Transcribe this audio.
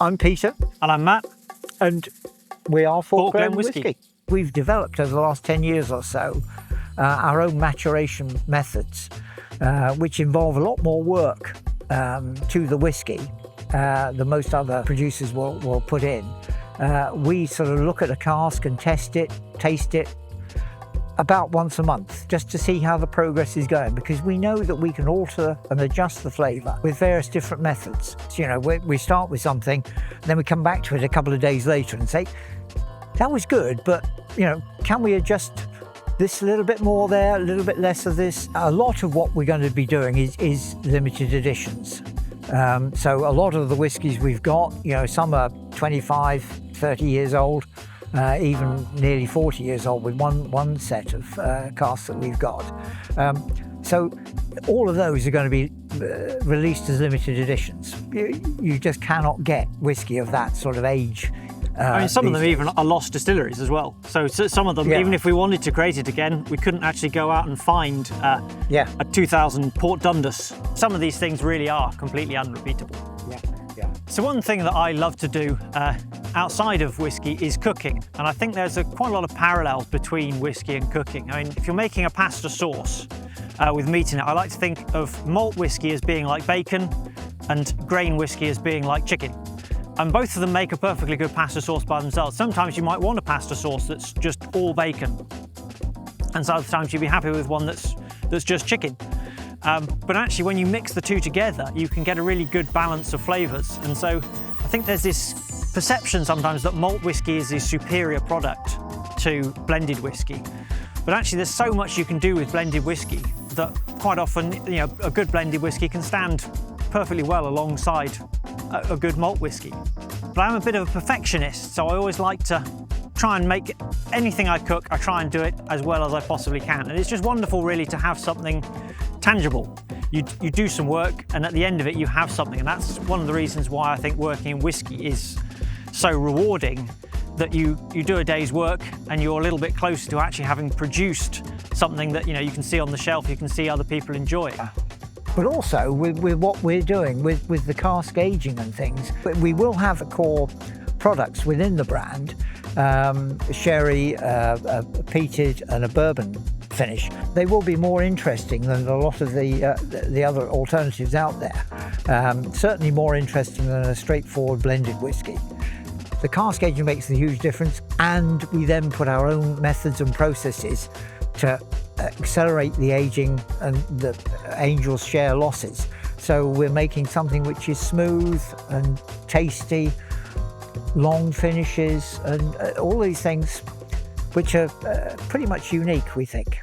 I'm Peter. And I'm Matt. And we are Fort Glen Whisky. Whisky. We've developed over the last 10 years or so our own maturation methods, which involve a lot more work to the whisky than most other producers will put in. We sort of look at a cask and test it, taste it, about once a month, just to see how the progress is going, because we know that we can alter and adjust the flavour with various different methods. So, you know, we start with something, and then we come back to it a couple of days later and say, that was good, but, you know, can we adjust this a little bit more there, a little bit less of this? A lot of what we're going to be doing is limited editions. So a lot of the whiskies we've got, you know, some are 25, 30 years old, even nearly 40 years old with one set of casks that we've got. So all of those are going to be released as limited editions. You just cannot get whiskey of that sort of age. I mean, some of them even are lost distilleries as well. So some of them, even if we wanted to create it again, we couldn't actually go out and find a 2000 Port Dundas. Some of these things really are completely unrepeatable. So one thing that I love to do outside of whiskey is cooking, and I think there's quite a lot of parallels between whiskey and cooking. I mean, if you're making a pasta sauce with meat in it, I like to think of malt whiskey as being like bacon and grain whiskey as being like chicken. And both of them make a perfectly good pasta sauce by themselves. Sometimes you might want a pasta sauce that's just all bacon, and so other times you'd be happy with one that's just chicken. But actually, when you mix the two together, you can get a really good balance of flavours. And so I think there's this perception sometimes that malt whiskey is a superior product to blended whiskey. But actually, there's so much you can do with blended whiskey that quite often, you know, a good blended whiskey can stand perfectly well alongside a good malt whiskey. But I'm a bit of a perfectionist, so I always like to try and make anything I cook, I try and do it as well as I possibly can. And it's just wonderful really to have something tangible. You do some work, and at the end of it you have something, and that's one of the reasons why I think working in whiskey is so rewarding, that you do a day's work and you're a little bit closer to actually having produced something that, you know, you can see on the shelf, you can see other people enjoy it. But also with what we're doing with the cask aging and things, we will have core products within the brand, sherry, a peated and a bourbon finish. They will be more interesting than a lot of the other alternatives out there. Certainly more interesting than a straightforward blended whiskey. The cask aging makes a huge difference, and we then put our own methods and processes to accelerate the aging, and the angels share losses. So we're making something which is smooth and tasty, long finishes, and all these things which are pretty much unique, we think.